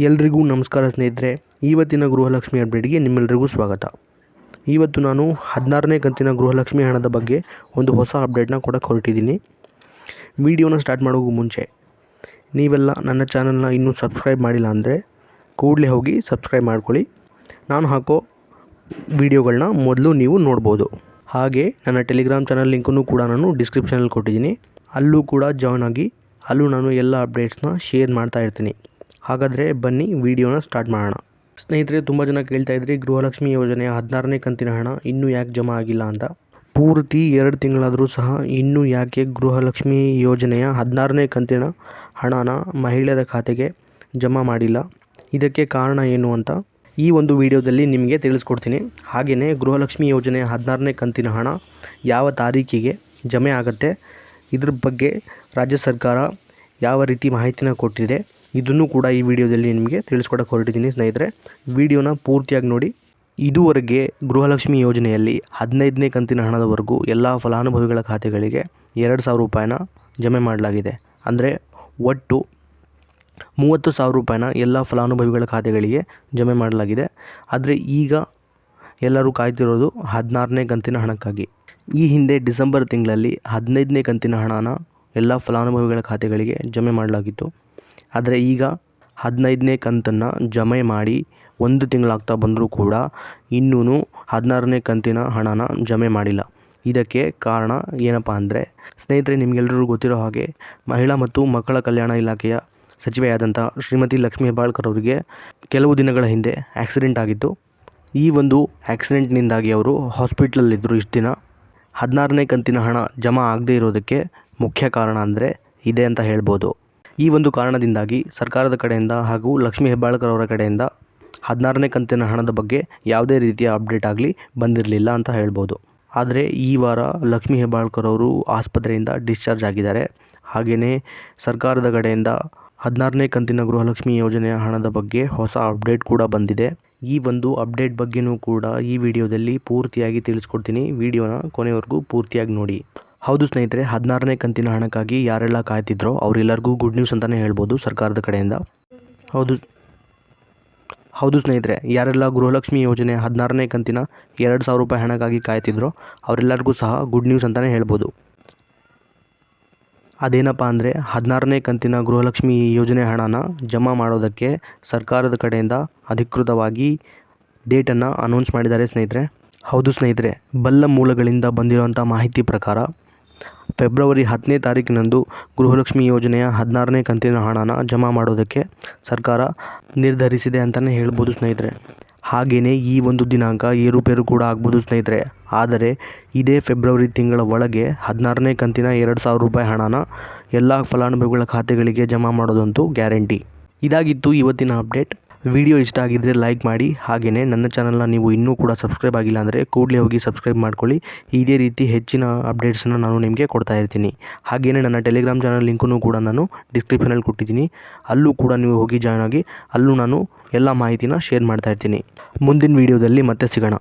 ಎಲ್ರಿಗೂ ನಮಸ್ಕಾರ ಸ್ನೇಹಿತರೆ. ಇವತ್ತಿನ ಗೃಹಲಕ್ಷ್ಮಿ ಅಪ್ಡೇಟ್ಗೆ ನಿಮ್ಮೆಲ್ಲರಿಗೂ ಸ್ವಾಗತ. ಇವತ್ತು ನಾನು 16ನೇ ಕಂತಿನ ಗೃಹಲಕ್ಷ್ಮಿ ಹಣದ ಬಗ್ಗೆ ಒಂದು ಹೊಸ ಅಪ್ಡೇಟ್ನ ಕೊಡಕ್ಕೆ ಹೊರಟಿದ್ದೀನಿ. ವಿಡಿಯೋನ ಸ್ಟಾರ್ಟ್ ಮಾಡೋಕ್ಕೂ ಮುಂಚೆ ನೀವೆಲ್ಲ ನನ್ನ ಚಾನಲ್ನ ಇನ್ನೂ ಸಬ್ಸ್ಕ್ರೈಬ್ ಮಾಡಿಲ್ಲ ಅಂದರೆ ಕೂಡಲೇ ಹೋಗಿ ಸಬ್ಸ್ಕ್ರೈಬ್ ಮಾಡ್ಕೊಳ್ಳಿ. ನಾನು ಹಾಕೋ ವಿಡಿಯೋಗಳನ್ನ ಮೊದಲು ನೀವು ನೋಡ್ಬೋದು. ಹಾಗೆ ನನ್ನ ಟೆಲಿಗ್ರಾಮ್ ಚಾನಲ್ ಲಿಂಕನ್ನು ಕೂಡ ನಾನು ಡಿಸ್ಕ್ರಿಪ್ಷನಲ್ಲಿ ಕೊಟ್ಟಿದ್ದೀನಿ. ಅಲ್ಲೂ ಕೂಡ ಜಾಯ್ನ್ ಆಗಿ ಅಲ್ಲೂ ನಾನು ಎಲ್ಲ ಅಪ್ಡೇಟ್ಸ್ನ ಶೇರ್ ಮಾಡ್ತಾ ಇರ್ತೀನಿ. ಹಾಗಾದರೆ ಬನ್ನಿ ವಿಡಿಯೋನ ಸ್ಟಾರ್ಟ್ ಮಾಡೋಣ. ಸ್ನೇಹಿತರೆ, ತುಂಬ ಜನ ಕೇಳ್ತಾ ಇದ್ರಿ ಗೃಹಲಕ್ಷ್ಮಿ ಯೋಜನೆಯ 16ನೇ ಕಂತಿನ ಹಣ ಇನ್ನೂ ಯಾಕೆ ಜಮಾ ಆಗಿಲ್ಲ ಅಂತ. ಪೂರ್ತಿ 2 ತಿಂಗಳಾದರೂ ಸಹ ಇನ್ನೂ ಯಾಕೆ ಗೃಹಲಕ್ಷ್ಮಿ ಯೋಜನೆಯ 16ನೇ ಕಂತಿನ ಹಣನ ಮಹಿಳೆಯರ ಖಾತೆಗೆ ಜಮಾ ಮಾಡಿಲ್ಲ, ಇದಕ್ಕೆ ಕಾರಣ ಏನು ಅಂತ ಈ ಒಂದು ವಿಡಿಯೋದಲ್ಲಿ ನಿಮಗೆ ತಿಳಿಸ್ಕೊಡ್ತೀನಿ. ಹಾಗೆಯೇ ಗೃಹಲಕ್ಷ್ಮಿ ಯೋಜನೆಯ 16ನೇ ಕಂತಿನ ಹಣ ಯಾವ ತಾರೀಕಿಗೆ ಜಮೆ ಆಗುತ್ತೆ, ಇದ್ರ ಬಗ್ಗೆ ರಾಜ್ಯ ಸರ್ಕಾರ ಯಾವ ರೀತಿ ಮಾಹಿತಿನ ಕೊಟ್ಟಿದೆ, ಇದನ್ನು ಕೂಡ ಈ ವಿಡಿಯೋದಲ್ಲಿ ನಿಮಗೆ ತಿಳಿಸ್ಕೊಡಕ್ಕೆ ಹೊರಟಿದ್ದೀನಿ. ಸ್ನೇಹಿತರೆ, ವಿಡಿಯೋನ ಪೂರ್ತಿಯಾಗಿ ನೋಡಿ. ಇದುವರೆಗೆ ಗೃಹಲಕ್ಷ್ಮಿ ಯೋಜನೆಯಲ್ಲಿ 15ನೇ ಕಂತಿನ ಹಣದವರೆಗೂ ಎಲ್ಲ ಫಲಾನುಭವಿಗಳ ಖಾತೆಗಳಿಗೆ 2,000 ರೂಪಾಯಿನ ಜಮೆ ಮಾಡಲಾಗಿದೆ. ಅಂದರೆ ಒಟ್ಟು 30,000 ರೂಪಾಯಿನ ಎಲ್ಲ ಫಲಾನುಭವಿಗಳ ಖಾತೆಗಳಿಗೆ ಜಮೆ ಮಾಡಲಾಗಿದೆ. ಆದರೆ ಈಗ ಎಲ್ಲರೂ ಕಾಯ್ತಿರೋದು 16ನೇ ಕಂತಿನ ಹಣಕ್ಕಾಗಿ. ಈ ಹಿಂದೆ ಡಿಸೆಂಬರ್ ತಿಂಗಳಲ್ಲಿ 15ನೇ ಕಂತಿನ ಹಣನ ಎಲ್ಲ ಫಲಾನುಭವಿಗಳ ಖಾತೆಗಳಿಗೆ ಜಮೆ ಮಾಡಲಾಗಿತ್ತು. ಆದರೆ ಈಗ 15ನೇ ಕಂತನ್ನು ಜಮೆ ಮಾಡಿ 1 ತಿಂಗಳಾಗ್ತಾ ಬಂದರೂ ಕೂಡ ಇನ್ನೂ 16ನೇ ಕಂತಿನ ಹಣನ ಜಮೆ ಮಾಡಿಲ್ಲ. ಇದಕ್ಕೆ ಕಾರಣ ಏನಪ್ಪ ಅಂದರೆ, ಸ್ನೇಹಿತರೆ, ನಿಮಗೆಲ್ಲರಿಗೂ ಗೊತ್ತಿರೋ ಹಾಗೆ ಮಹಿಳಾ ಮತ್ತು ಮಕ್ಕಳ ಕಲ್ಯಾಣ ಇಲಾಖೆಯ ಸಚಿವೆಯಾದಂಥ ಶ್ರೀಮತಿ ಲಕ್ಷ್ಮೀ ಹೆಬ್ಬಾಳ್ಕರ್ ಅವರಿಗೆ ಕೆಲವು ದಿನಗಳ ಹಿಂದೆ ಆಕ್ಸಿಡೆಂಟ್ ಆಗಿತ್ತು. ಈ ಒಂದು ಆಕ್ಸಿಡೆಂಟ್ನಿಂದಾಗಿ ಅವರು ಹಾಸ್ಪಿಟ್ಲಲ್ಲಿದ್ದರು. ಇಷ್ಟು ದಿನ 16ನೇ ಕಂತಿನ ಹಣ ಜಮಾ ಆಗದೇ ಇರೋದಕ್ಕೆ ಮುಖ್ಯ ಕಾರಣ ಅಂದರೆ ಇದೆ ಅಂತ ಹೇಳ್ಬೋದು. ಈ ಒಂದು ಕಾರಣದಿಂದಾಗಿ ಸರ್ಕಾರದ ಕಡೆಯಿಂದ ಹಾಗೂ ಲಕ್ಷ್ಮೀ ಹೆಬ್ಬಾಳ್ಕರ್ ಅವರ ಕಡೆಯಿಂದ 16ನೇ ಕಂತಿನ ಹಣದ ಬಗ್ಗೆ ಯಾವುದೇ ರೀತಿಯ ಅಪ್ಡೇಟ್ ಆಗಲಿ ಬಂದಿರಲಿಲ್ಲ ಅಂತ ಹೇಳ್ಬೋದು. ಆದರೆ ಈ ವಾರ ಲಕ್ಷ್ಮೀ ಹೆಬ್ಬಾಳ್ಕರ್ ಅವರು ಆಸ್ಪತ್ರೆಯಿಂದ ಡಿಸ್ಚಾರ್ಜ್ ಆಗಿದ್ದಾರೆ. ಹಾಗೆಯೇ ಸರ್ಕಾರದ ಕಡೆಯಿಂದ 16ನೇ ಕಂತಿನ ಗೃಹಲಕ್ಷ್ಮಿ ಯೋಜನೆಯ ಹಣದ ಬಗ್ಗೆ ಹೊಸ ಅಪ್ಡೇಟ್ ಕೂಡ ಬಂದಿದೆ. ಈ ಒಂದು ಅಪ್ಡೇಟ್ ಬಗ್ಗೆಯೂ ಕೂಡ ಈ ವಿಡಿಯೋದಲ್ಲಿ ಪೂರ್ತಿಯಾಗಿ ತಿಳಿಸ್ಕೊಡ್ತೀನಿ. ವಿಡಿಯೋನ ಕೊನೆವರೆಗೂ ಪೂರ್ತಿಯಾಗಿ ನೋಡಿ. ಹೌದು ಸ್ನೇಹಿತರೆ, 16ನೇ ಕಂತಿನ ಹಣಕ್ಕಾಗಿ ಯಾರೆಲ್ಲ ಕಾಯ್ತಿದ್ರೋ ಅವರೆಲ್ಲರಿಗೂ ಗುಡ್ ನ್ಯೂಸ್ ಅಂತಲೇ ಹೇಳ್ಬೋದು ಸರ್ಕಾರದ ಕಡೆಯಿಂದ. ಹೌದು ಸ್ನೇಹಿತರೆ, ಯಾರೆಲ್ಲ ಗೃಹಲಕ್ಷ್ಮಿ ಯೋಜನೆ 16ನೇ ಕಂತಿನ 2,000 ರೂಪಾಯಿ ಹಣಕ್ಕಾಗಿ ಕಾಯ್ತಿದ್ರೋ ಅವರೆಲ್ಲರಿಗೂ ಸಹ ಗುಡ್ ನ್ಯೂಸ್ ಅಂತಲೇ ಹೇಳ್ಬೋದು. ಅದೇನಪ್ಪ ಅಂದರೆ, 16ನೇ ಕಂತಿನ ಗೃಹಲಕ್ಷ್ಮಿ ಯೋಜನೆ ಹಣನ ಜಮಾ ಮಾಡೋದಕ್ಕೆ ಸರ್ಕಾರದ ಕಡೆಯಿಂದ ಅಧಿಕೃತವಾಗಿ ಡೇಟನ್ನು ಅನೌನ್ಸ್ ಮಾಡಿದ್ದಾರೆ ಸ್ನೇಹಿತರೆ. ಹೌದು ಸ್ನೇಹಿತರೆ, ಬಲ್ಲ ಮೂಲಗಳಿಂದ ಬಂದಿರುವಂಥ ಮಾಹಿತಿ ಪ್ರಕಾರ ಫೆಬ್ರವರಿ 10ನೇ ತಾರೀಕಿನಂದು ಗೃಹಲಕ್ಷ್ಮಿ ಯೋಜನೆಯ 16ನೇ ಕಂತಿನ ಹಣನ ಜಮಾ ಮಾಡೋದಕ್ಕೆ ಸರ್ಕಾರ ನಿರ್ಧರಿಸಿದೆ ಅಂತಲೇ ಹೇಳ್ಬೋದು ಸ್ನೇಹಿತರೆ. ಹಾಗೆಯೇ ಈ ಒಂದು ದಿನಾಂಕ ಏರುಪೇರು ಕೂಡ ಆಗ್ಬೋದು ಸ್ನೇಹಿತರೆ. ಆದರೆ ಇದೇ ಫೆಬ್ರವರಿ ತಿಂಗಳ ಒಳಗೆ 16ನೇ ಕಂತಿನ 2,000 ರೂಪಾಯಿ ಹಣನ ಎಲ್ಲ ಫಲಾನುಭವಿಗಳ ಖಾತೆಗಳಿಗೆ ಜಮಾ ಮಾಡೋದಂತೂ ಗ್ಯಾರಂಟಿ. ಇದಾಗಿತ್ತು ಇವತ್ತಿನ ಅಪ್ಡೇಟ್. ವಿಡಿಯೋ ಇಷ್ಟ ಆಗಿದ್ದರೆ ಲೈಕ್ ಮಾಡಿ. ಹಾಗೆಯೇ ನನ್ನ ಚಾನಲ್ನ ನೀವು ಇನ್ನೂ ಕೂಡ ಸಬ್ಸ್ಕ್ರೈಬ್ ಆಗಿಲ್ಲ ಅಂದರೆ ಕೂಡಲೇ ಹೋಗಿ ಸಬ್ಸ್ಕ್ರೈಬ್ ಮಾಡ್ಕೊಳ್ಳಿ. ಇದೇ ರೀತಿ ಹೆಚ್ಚಿನ ಅಪ್ಡೇಟ್ಸನ್ನು ನಾನು ನಿಮಗೆ ಕೊಡ್ತಾ ಇರ್ತೀನಿ. ಹಾಗೆಯೇ ನನ್ನ ಟೆಲಿಗ್ರಾಮ್ ಚಾನಲ್ ಲಿಂಕನ್ನು ಕೂಡ ನಾನು ಡಿಸ್ಕ್ರಿಪ್ಷನಲ್ಲಿ ಕೊಟ್ಟಿದ್ದೀನಿ. ಅಲ್ಲೂ ಕೂಡ ನೀವು ಹೋಗಿ ಜಾಯ್ನ್ ಆಗಿ ಅಲ್ಲೂ ನಾನು ಎಲ್ಲ ಮಾಹಿತಿನ ಶೇರ್ ಮಾಡ್ತಾ ಇರ್ತೀನಿ. ಮುಂದಿನ ವಿಡಿಯೋದಲ್ಲಿ ಮತ್ತೆ ಸಿಗೋಣ.